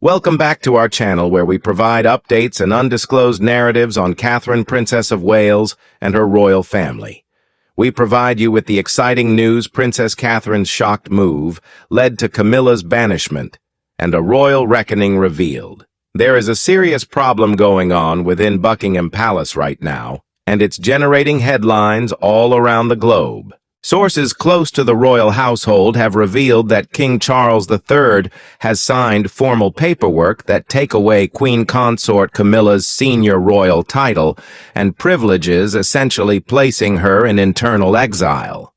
Welcome back to our channel where we provide updates and undisclosed narratives on Catherine, Princess of Wales, and her royal family. We provide you with the exciting news Princess Catherine's shocked move led to Camilla's banishment, and a royal reckoning revealed. There is a serious problem going on within Buckingham Palace right now, and it's generating headlines all around the globe. Sources close to the royal household have revealed that King Charles III has signed formal paperwork that take away Queen Consort Camilla's senior royal title and privileges, essentially placing her in internal exile.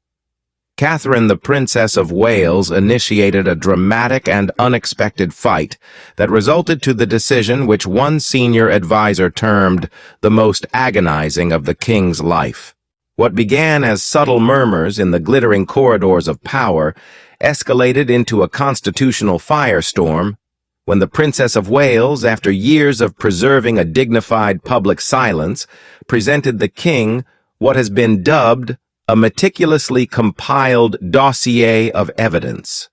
Catherine, the Princess of Wales, initiated a dramatic and unexpected fight that resulted to the decision which one senior advisor termed the most agonizing of the king's life. What began as subtle murmurs in the glittering corridors of power escalated into a constitutional firestorm when the Princess of Wales, after years of preserving a dignified public silence, presented the king what has been dubbed a meticulously compiled dossier of evidence.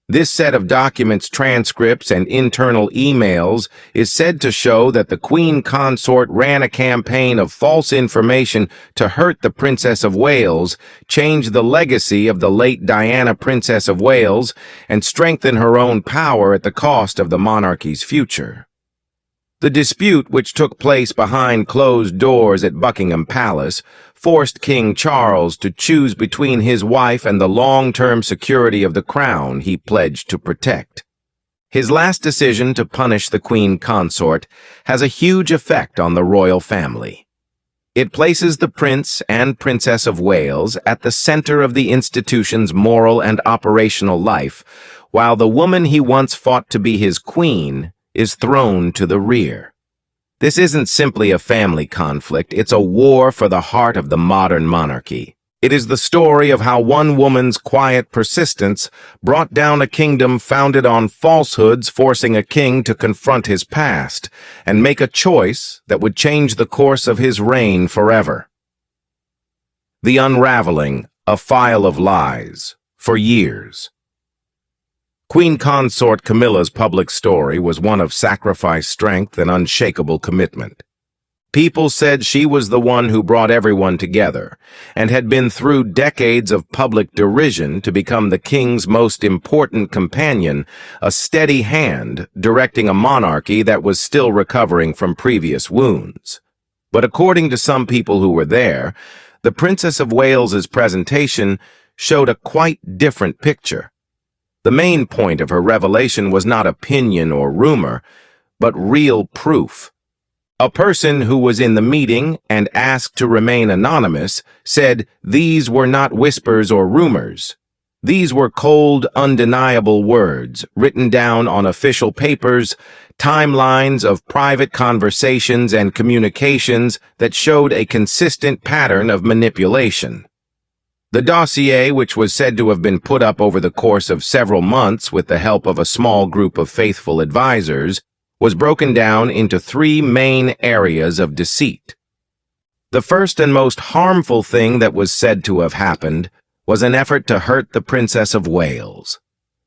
This set of documents, transcripts, and internal emails is said to show that the Queen Consort ran a campaign of false information to hurt the Princess of Wales, change the legacy of the late Diana, Princess of Wales, and strengthen her own power at the cost of the monarchy's future. The dispute, which took place behind closed doors at Buckingham Palace, forced King Charles to choose between his wife and the long-term security of the crown he pledged to protect. His last decision to punish the Queen Consort has a huge effect on the royal family. It places the Prince and Princess of Wales at the center of the institution's moral and operational life, while the woman he once fought to be his queen is thrown to the rear. This isn't simply a family conflict, it's a war for the heart of the modern monarchy. It is the story of how one woman's quiet persistence brought down a kingdom founded on falsehoods, forcing a king to confront his past and make a choice that would change the course of his reign forever. The unraveling, a file of lies, for years. Queen Consort Camilla's public story was one of sacrifice, strength, and unshakable commitment. People said she was the one who brought everyone together, and had been through decades of public derision to become the king's most important companion, a steady hand directing a monarchy that was still recovering from previous wounds. But according to some people who were there, the Princess of Wales's presentation showed a quite different picture. The main point of her revelation was not opinion or rumor, but real proof. A person who was in the meeting and asked to remain anonymous said these were not whispers or rumors. These were cold, undeniable words written down on official papers, timelines of private conversations and communications that showed a consistent pattern of manipulation. The dossier, which was said to have been put up over the course of several months with the help of a small group of faithful advisors, was broken down into three main areas of deceit. The first and most harmful thing that was said to have happened was an effort to hurt the Princess of Wales.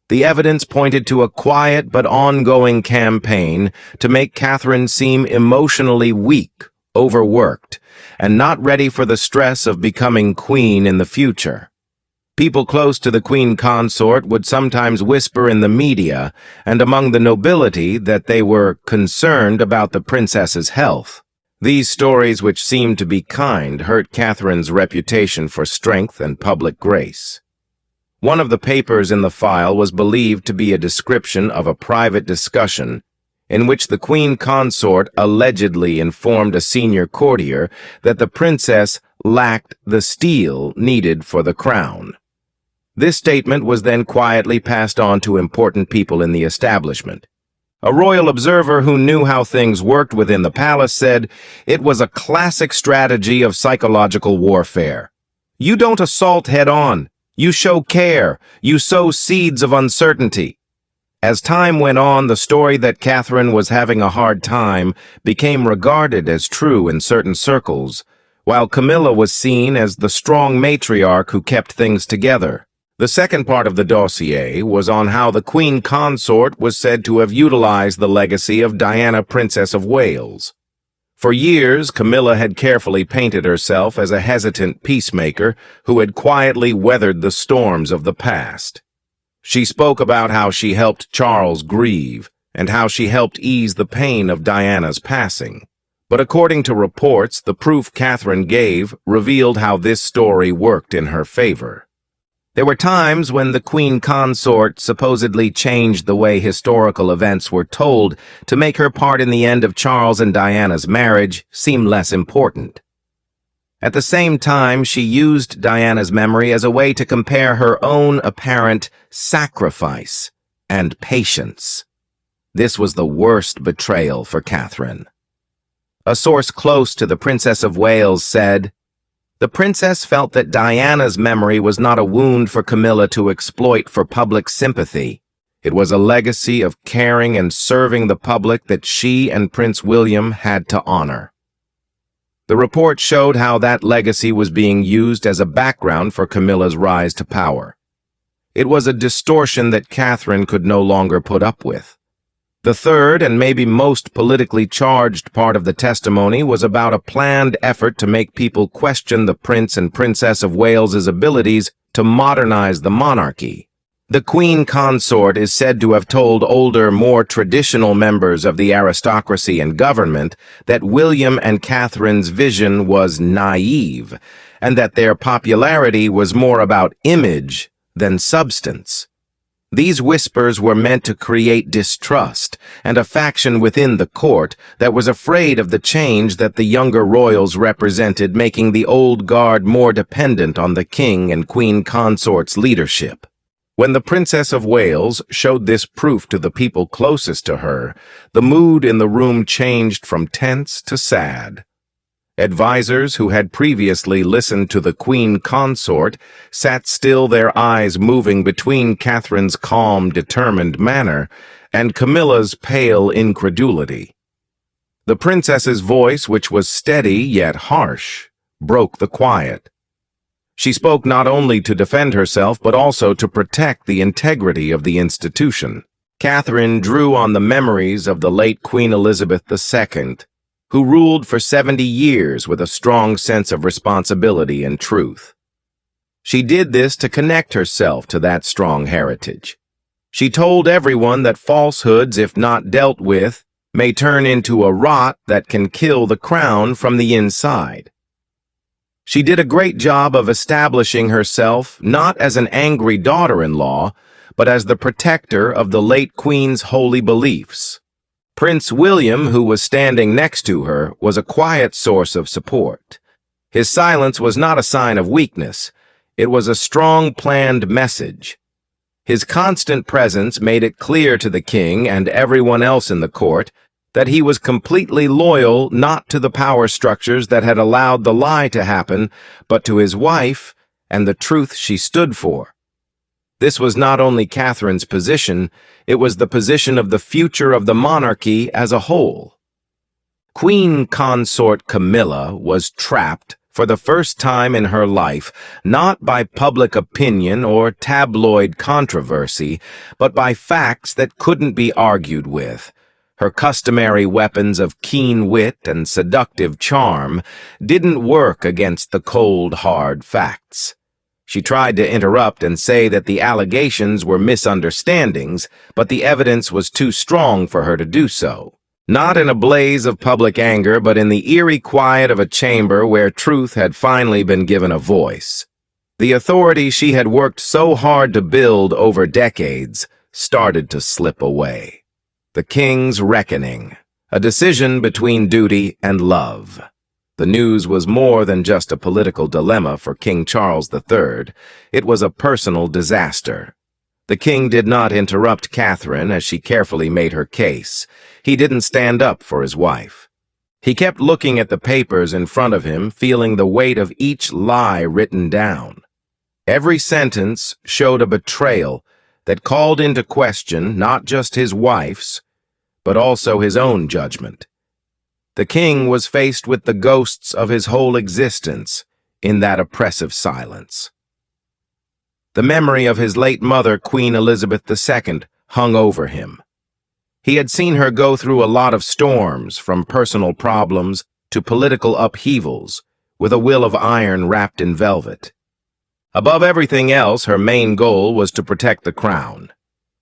The evidence pointed to a quiet but ongoing campaign to make Catherine seem emotionally weak, overworked, and not ready for the stress of becoming queen in the future. People close to the Queen Consort would sometimes whisper in the media and among the nobility that they were concerned about the princess's health. These stories, which seemed to be kind, hurt Catherine's reputation for strength and public grace. One of the papers in the file was believed to be a description of a private discussion in which the Queen Consort allegedly informed a senior courtier that the princess lacked the steel needed for the crown. This statement was then quietly passed on to important people in the establishment. A royal observer who knew how things worked within the palace said it was a classic strategy of psychological warfare. You don't assault head-on. You show care. You sow seeds of uncertainty. As time went on, the story that Catherine was having a hard time became regarded as true in certain circles, while Camilla was seen as the strong matriarch who kept things together. The second part of the dossier was on how the Queen Consort was said to have utilized the legacy of Diana, Princess of Wales. For years, Camilla had carefully painted herself as a hesitant peacemaker who had quietly weathered the storms of the past. She spoke about how she helped Charles grieve and how she helped ease the pain of Diana's passing. But according to reports, the proof Catherine gave revealed how this story worked in her favor. There were times when the Queen Consort supposedly changed the way historical events were told to make her part in the end of Charles and Diana's marriage seem less important. At the same time, she used Diana's memory as a way to compare her own apparent sacrifice and patience. This was the worst betrayal for Catherine. A source close to the Princess of Wales said, "The princess felt that Diana's memory was not a wound for Camilla to exploit for public sympathy. It was a legacy of caring and serving the public that she and Prince William had to honor." The report showed how that legacy was being used as a background for Camilla's rise to power. It was a distortion that Catherine could no longer put up with. The third and maybe most politically charged part of the testimony was about a planned effort to make people question the Prince and Princess of Wales's abilities to modernize the monarchy. The Queen Consort is said to have told older, more traditional members of the aristocracy and government that William and Catherine's vision was naive, and that their popularity was more about image than substance. These whispers were meant to create distrust and a faction within the court that was afraid of the change that the younger royals represented, making the old guard more dependent on the king and queen consort's leadership. When the Princess of Wales showed this proof to the people closest to her, the mood in the room changed from tense to sad. Advisors who had previously listened to the Queen Consort sat still, their eyes moving between Catherine's calm, determined manner and Camilla's pale incredulity. The princess's voice, which was steady yet harsh, broke the quiet. She spoke not only to defend herself but also to protect the integrity of the institution. Catherine drew on the memories of the late Queen Elizabeth II, who ruled for 70 years with a strong sense of responsibility and truth. She did this to connect herself to that strong heritage. She told everyone that falsehoods, if not dealt with, may turn into a rot that can kill the crown from the inside. She did a great job of establishing herself not as an angry daughter-in-law, but as the protector of the late Queen's holy beliefs. Prince William, who was standing next to her, was a quiet source of support. His silence was not a sign of weakness. It was a strong, planned message. His constant presence made it clear to the king and everyone else in the court that he was completely loyal not to the power structures that had allowed the lie to happen, but to his wife and the truth she stood for. This was not only Catherine's position, it was the position of the future of the monarchy as a whole. Queen Consort Camilla was trapped for the first time in her life, not by public opinion or tabloid controversy, but by facts that couldn't be argued with. Her customary weapons of keen wit and seductive charm didn't work against the cold, hard facts. She tried to interrupt and say that the allegations were misunderstandings, but the evidence was too strong for her to do so. Not in a blaze of public anger, but in the eerie quiet of a chamber where truth had finally been given a voice. The authority she had worked so hard to build over decades started to slip away. The king's reckoning, a decision between duty and love. The news was more than just a political dilemma for King Charles III. It was a personal disaster. The king did not interrupt Catherine as she carefully made her case. He didn't stand up for his wife. He kept looking at the papers in front of him, feeling the weight of each lie written down. Every sentence showed a betrayal that called into question not just his wife's, but also his own judgment. The king was faced with the ghosts of his whole existence in that oppressive silence. The memory of his late mother, Queen Elizabeth II, hung over him. He had seen her go through a lot of storms, from personal problems to political upheavals, with a will of iron wrapped in velvet. Above everything else, her main goal was to protect the crown.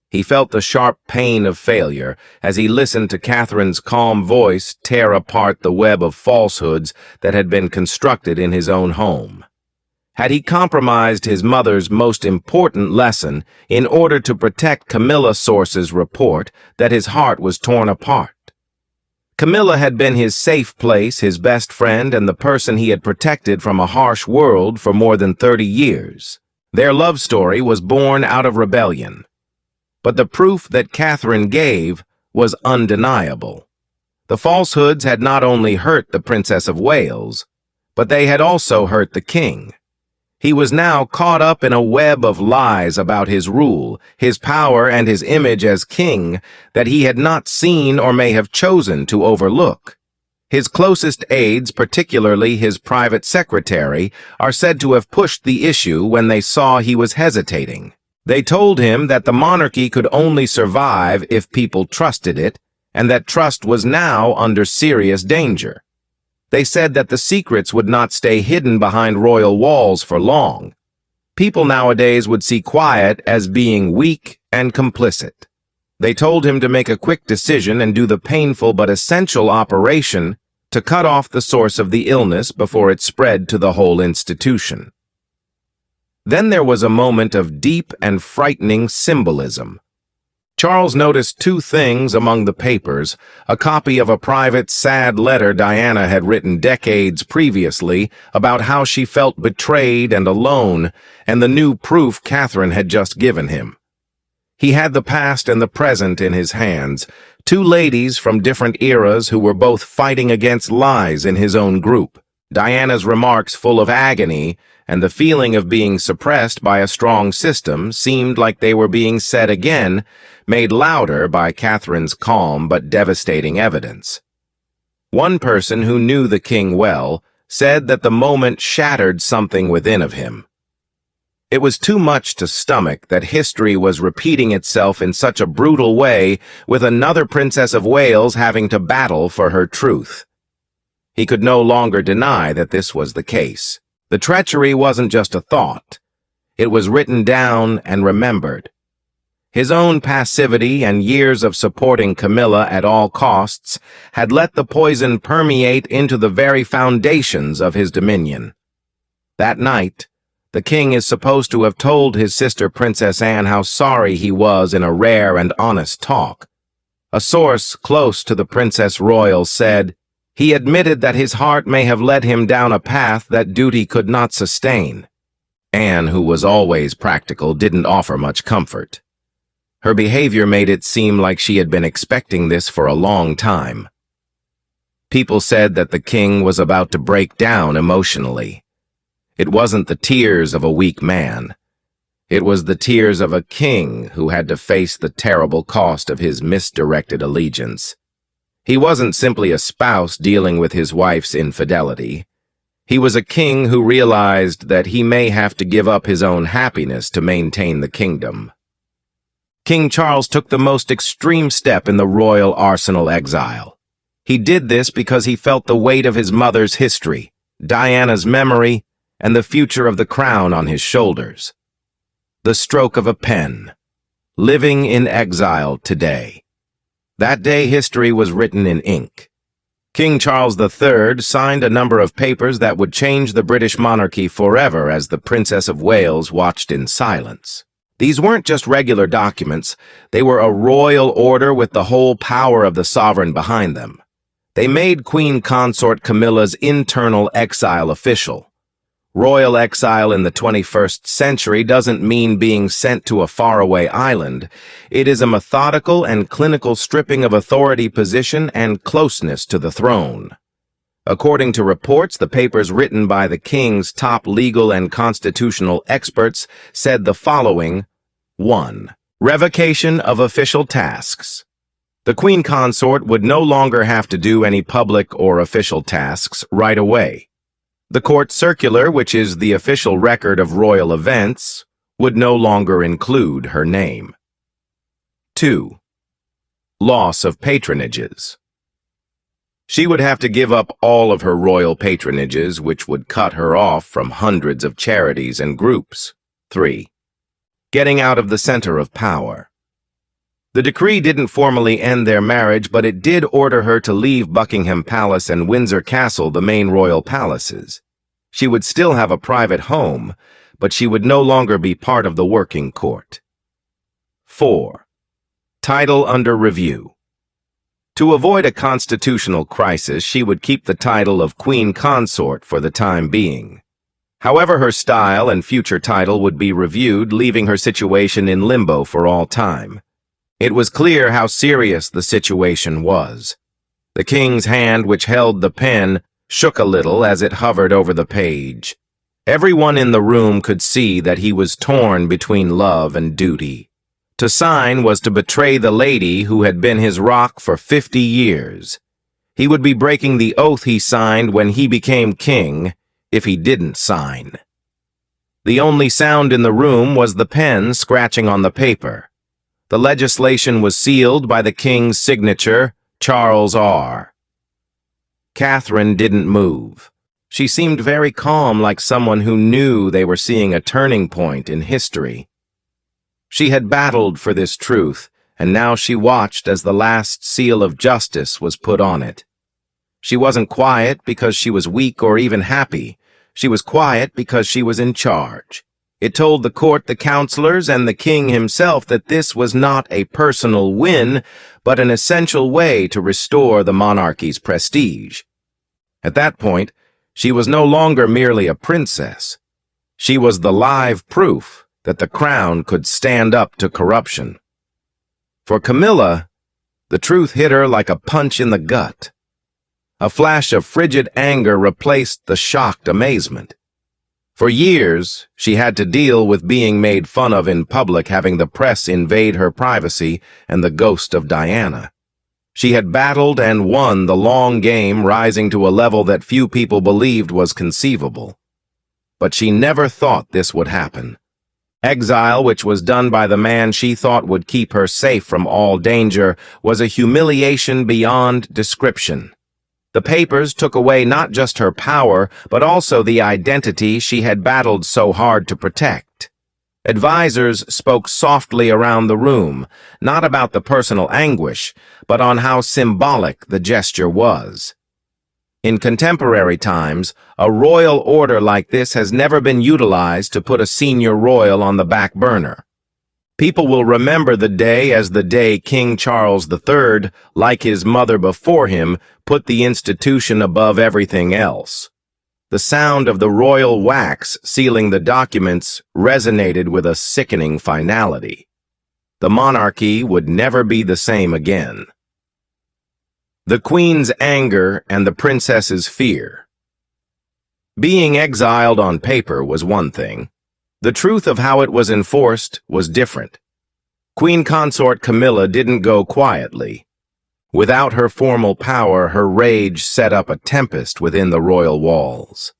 He felt the sharp pain of failure as he listened to Catherine's calm voice tear apart the web of falsehoods that had been constructed in his own home. Had he compromised his mother's most important lesson in order to protect Camilla Source's report that his heart was torn apart? Camilla had been his safe place, his best friend, and the person he had protected from a harsh world for more than 30 years. Their love story was born out of rebellion. But the proof that Catherine gave was undeniable. The falsehoods had not only hurt the Princess of Wales, but they had also hurt the king. He was now caught up in a web of lies about his rule, his power, and his image as king that he had not seen or may have chosen to overlook. His closest aides, particularly his private secretary, are said to have pushed the issue when they saw he was hesitating. They told him that the monarchy could only survive if people trusted it, and that trust was now under serious danger. They said that the secrets would not stay hidden behind royal walls for long. People nowadays would see quiet as being weak and complicit. They told him to make a quick decision and do the painful but essential operation to cut off the source of the illness before it spread to the whole institution. Then there was a moment of deep and frightening symbolism. Charles noticed two things among the papers: a copy of a private, sad letter Diana had written decades previously about how she felt betrayed and alone, and the new proof Catherine had just given him. He had the past and the present in his hands, two ladies from different eras who were both fighting against lies in his own group. Diana's remarks, full of agony, and the feeling of being suppressed by a strong system, seemed like they were being said again, made louder by Catherine's calm but devastating evidence. One person who knew the king well said that the moment shattered something within of him. It was too much to stomach that history was repeating itself in such a brutal way, with another Princess of Wales having to battle for her truth. He could no longer deny that this was the case. The treachery wasn't just a thought. It was written down and remembered. His own passivity and years of supporting Camilla at all costs had let the poison permeate into the very foundations of his dominion. That night, the king is supposed to have told his sister Princess Anne how sorry he was in a rare and honest talk. A source close to the Princess Royal said, "He admitted that his heart may have led him down a path that duty could not sustain." Anne, who was always practical, didn't offer much comfort. Her behavior made it seem like she had been expecting this for a long time. People said that the king was about to break down emotionally. It wasn't the tears of a weak man. It was the tears of a king who had to face the terrible cost of his misdirected allegiance. He wasn't simply a spouse dealing with his wife's infidelity. He was a king who realized that he may have to give up his own happiness to maintain the kingdom. King Charles took the most extreme step in the royal arsenal exile. He did this because he felt the weight of his mother's history, Diana's memory, and the future of the crown on his shoulders. The stroke of a pen. Living in exile today. That day history was written in ink. King Charles III signed a number of papers that would change the British monarchy forever as the Princess of Wales watched in silence. These weren't just regular documents, they were a royal order with the whole power of the sovereign behind them. They made Queen Consort Camilla's internal exile official. Royal exile in the 21st century doesn't mean being sent to a faraway island. It is a methodical and clinical stripping of authority position and closeness to the throne. According to reports, the papers written by the king's top legal and constitutional experts said the following: 1. Revocation of official tasks. The Queen Consort would no longer have to do any public or official tasks right away. The court circular, which is the official record of royal events, would no longer include her name. 2. Loss of patronages. She would have to give up all of her royal patronages, which would cut her off from hundreds of charities and groups. 3. Getting out of the center of power. The decree didn't formally end their marriage, but it did order her to leave Buckingham Palace and Windsor Castle, the main royal palaces. She would still have a private home, but she would no longer be part of the working court. 4. Title under review. To avoid a constitutional crisis, she would keep the title of Queen Consort for the time being. However, her style and future title would be reviewed, leaving her situation in limbo for all time. It was clear how serious the situation was. The king's hand, which held the pen, shook a little as it hovered over the page. Everyone in the room could see that he was torn between love and duty. To sign was to betray the lady who had been his rock for 50 years. He would be breaking the oath he signed when he became king if he didn't sign. The only sound in the room was the pen scratching on the paper. The legislation was sealed by the king's signature, Charles R. Catherine didn't move. She seemed very calm, like someone who knew they were seeing a turning point in history. She had battled for this truth, and now she watched as the last seal of justice was put on it. She wasn't quiet because she was weak or even happy. She was quiet because she was in charge. It told the court, the counselors, and the king himself that this was not a personal win, but an essential way to restore the monarchy's prestige. At that point, she was no longer merely a princess. She was the live proof that the crown could stand up to corruption. For Camilla, the truth hit her like a punch in the gut. A flash of frigid anger replaced the shocked amazement. For years, she had to deal with being made fun of in public, having the press invade her privacy, and the ghost of Diana. She had battled and won the long game, rising to a level that few people believed was conceivable. But she never thought this would happen. Exile, which was done by the man she thought would keep her safe from all danger, was a humiliation beyond description. The papers took away not just her power, but also the identity she had battled so hard to protect. Advisors spoke softly around the room, not about the personal anguish, but on how symbolic the gesture was. In contemporary times, a royal order like this has never been utilized to put a senior royal on the back burner. People will remember the day as the day King Charles III, like his mother before him, put the institution above everything else. The sound of the royal wax sealing the documents resonated with a sickening finality. The monarchy would never be the same again. The Queen's anger and the princess's fear. Being exiled on paper was one thing. The truth of how it was enforced was different. Queen Consort Camilla didn't go quietly. Without her formal power, her rage set up a tempest within the royal walls.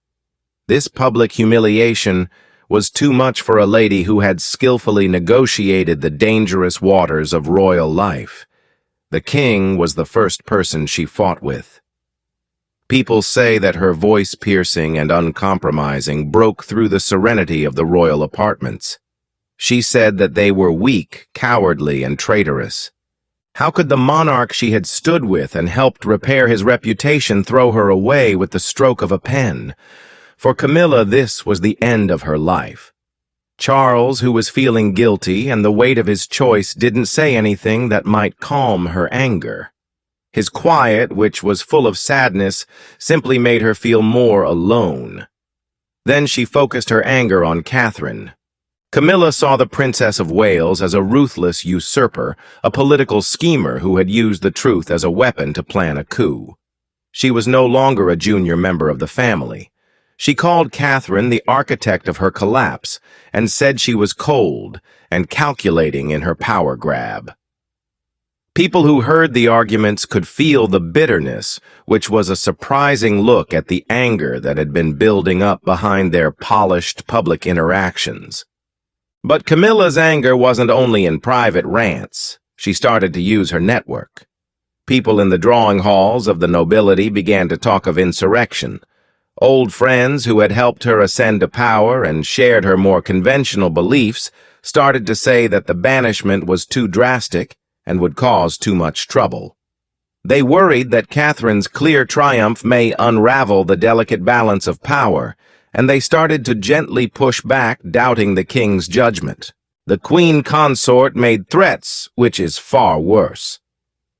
This public humiliation was too much for a lady who had skillfully negotiated the dangerous waters of royal life. The king was the first person she fought with. People say that her voice, piercing and uncompromising, broke through the serenity of the royal apartments. She said that they were weak, cowardly, and traitorous. How could the monarch she had stood with and helped repair his reputation throw her away with the stroke of a pen? For Camilla, this was the end of her life. Charles, who was feeling guilty and the weight of his choice, didn't say anything that might calm her anger. His quiet, which was full of sadness, simply made her feel more alone. Then she focused her anger on Catherine. Camilla saw the Princess of Wales as a ruthless usurper, a political schemer who had used the truth as a weapon to plan a coup. She was no longer a junior member of the family. She called Catherine the architect of her collapse and said she was cold and calculating in her power grab. People who heard the arguments could feel the bitterness, which was a surprising look at the anger that had been building up behind their polished public interactions. But Camilla's anger wasn't only in private rants. She started to use her network. People in the drawing halls of the nobility began to talk of insurrection. Old friends who had helped her ascend to power and shared her more conventional beliefs started to say that the banishment was too drastic and would cause too much trouble. They worried that Catherine's clear triumph may unravel the delicate balance of power, and they started to gently push back, doubting the king's judgment. The queen consort made threats, which is far worse.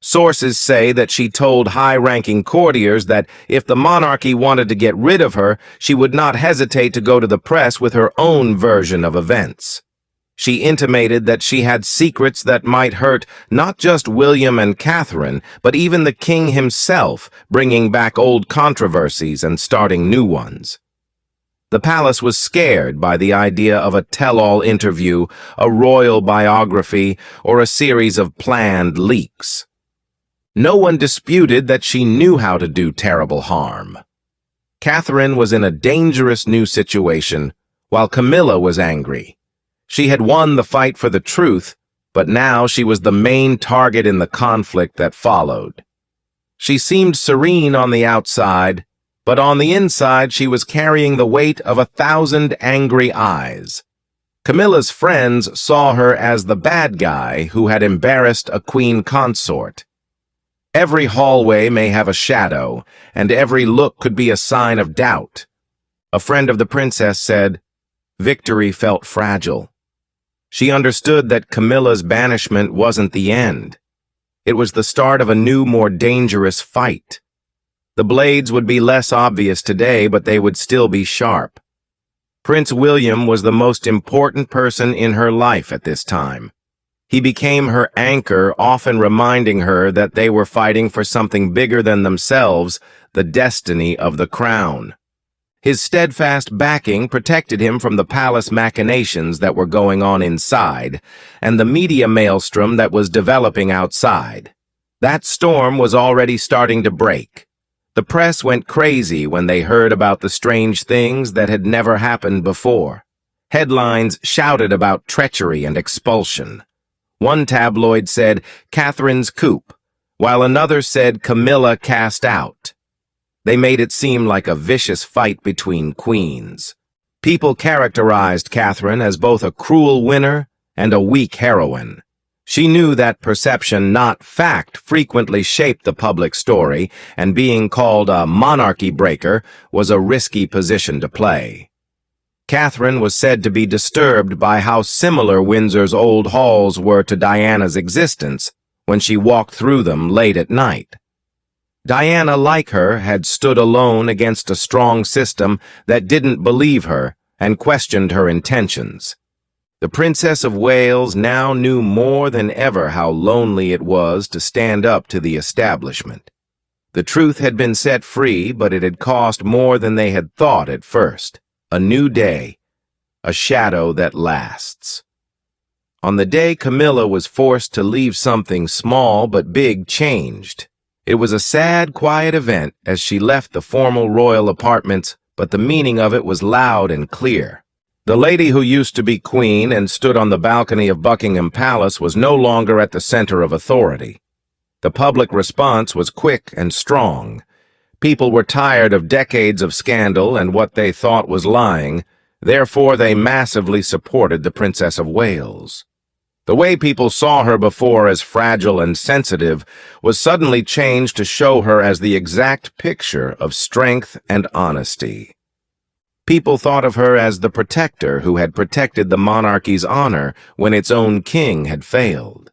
Sources say that she told high-ranking courtiers that if the monarchy wanted to get rid of her, she would not hesitate to go to the press with her own version of events. She intimated that she had secrets that might hurt not just William and Catherine, but even the king himself, bringing back old controversies and starting new ones. The palace was scared by the idea of a tell-all interview, a royal biography, or a series of planned leaks. No one disputed that she knew how to do terrible harm. Catherine was in a dangerous new situation, while Camilla was angry. She had won the fight for the truth, but now she was the main target in the conflict that followed. She seemed serene on the outside, but on the inside she was carrying the weight of 1,000 angry eyes. Camilla's friends saw her as the bad guy who had embarrassed a queen consort. Every hallway may have a shadow, and every look could be a sign of doubt. A friend of the princess said, "Victory felt fragile." She understood that Camilla's banishment wasn't the end. It was the start of a new, more dangerous fight. The blades would be less obvious today, but they would still be sharp. Prince William was the most important person in her life at this time. He became her anchor, often reminding her that they were fighting for something bigger than themselves, the destiny of the crown. His steadfast backing protected him from the palace machinations that were going on inside, and the media maelstrom that was developing outside. That storm was already starting to break. The press went crazy when they heard about the strange things that had never happened before. Headlines shouted about treachery and expulsion. One tabloid said, "Catherine's coup," while another said, "Camilla cast out." They made it seem like a vicious fight between queens. People characterized Catherine as both a cruel winner and a weak heroine. She knew that perception, not fact, frequently shaped the public story, and being called a monarchy breaker was a risky position to play. Catherine was said to be disturbed by how similar Windsor's old halls were to Diana's existence when she walked through them late at night. Diana, like her, had stood alone against a strong system that didn't believe her and questioned her intentions. The Princess of Wales now knew more than ever how lonely it was to stand up to the establishment. The truth had been set free, but it had cost more than they had thought at first. A new day, a shadow that lasts. On the day Camilla was forced to leave, something small but big changed. It was a sad, quiet event as she left the formal royal apartments, but the meaning of it was loud and clear. The lady who used to be queen and stood on the balcony of Buckingham Palace was no longer at the center of authority. The public response was quick and strong. People were tired of decades of scandal and what they thought was lying, therefore they massively supported the Princess of Wales. The way people saw her before as fragile and sensitive was suddenly changed to show her as the exact picture of strength and honesty. People thought of her as the protector who had protected the monarchy's honor when its own king had failed.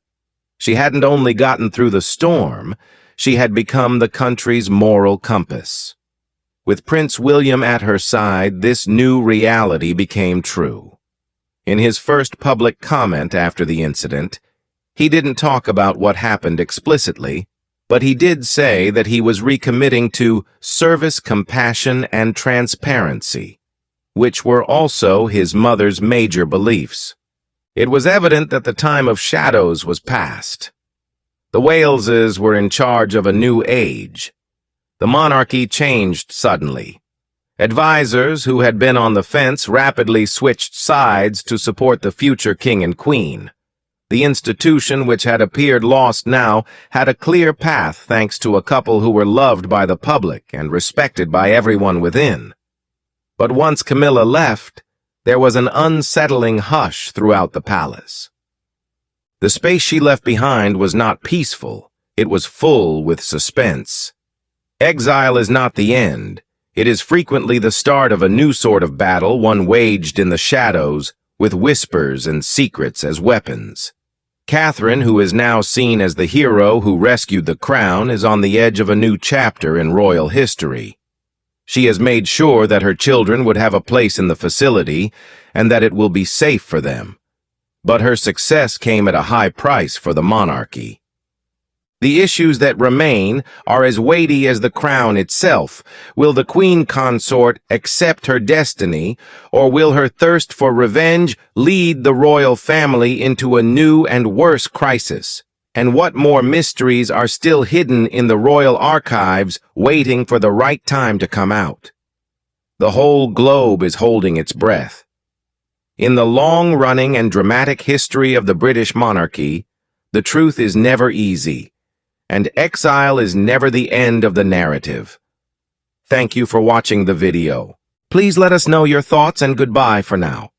She hadn't only gotten through the storm, she had become the country's moral compass. With Prince William at her side, this new reality became true. In his first public comment after the incident, he didn't talk about what happened explicitly, but he did say that he was recommitting to service, compassion, and transparency, which were also his mother's major beliefs. It was evident that the time of shadows was past. The Waleses were in charge of a new age. The monarchy changed suddenly. Advisors who had been on the fence rapidly switched sides to support the future king and queen. The institution, which had appeared lost now, had a clear path thanks to a couple who were loved by the public and respected by everyone within. But once Camilla left, there was an unsettling hush throughout the palace. The space she left behind was not peaceful, it was full with suspense. Exile is not the end. It is frequently the start of a new sort of battle, one waged in the shadows, with whispers and secrets as weapons. Catherine, who is now seen as the hero who rescued the crown, is on the edge of a new chapter in royal history. She has made sure that her children would have a place in the facility and that it will be safe for them. But her success came at a high price for the monarchy. The issues that remain are as weighty as the crown itself. Will the queen consort accept her destiny, or will her thirst for revenge lead the royal family into a new and worse crisis? And what more mysteries are still hidden in the royal archives, waiting for the right time to come out? The whole globe is holding its breath. In the long-running and dramatic history of the British monarchy, the truth is never easy, and exile is never the end of the narrative. Thank you for watching the video. Please let us know your thoughts and goodbye for now.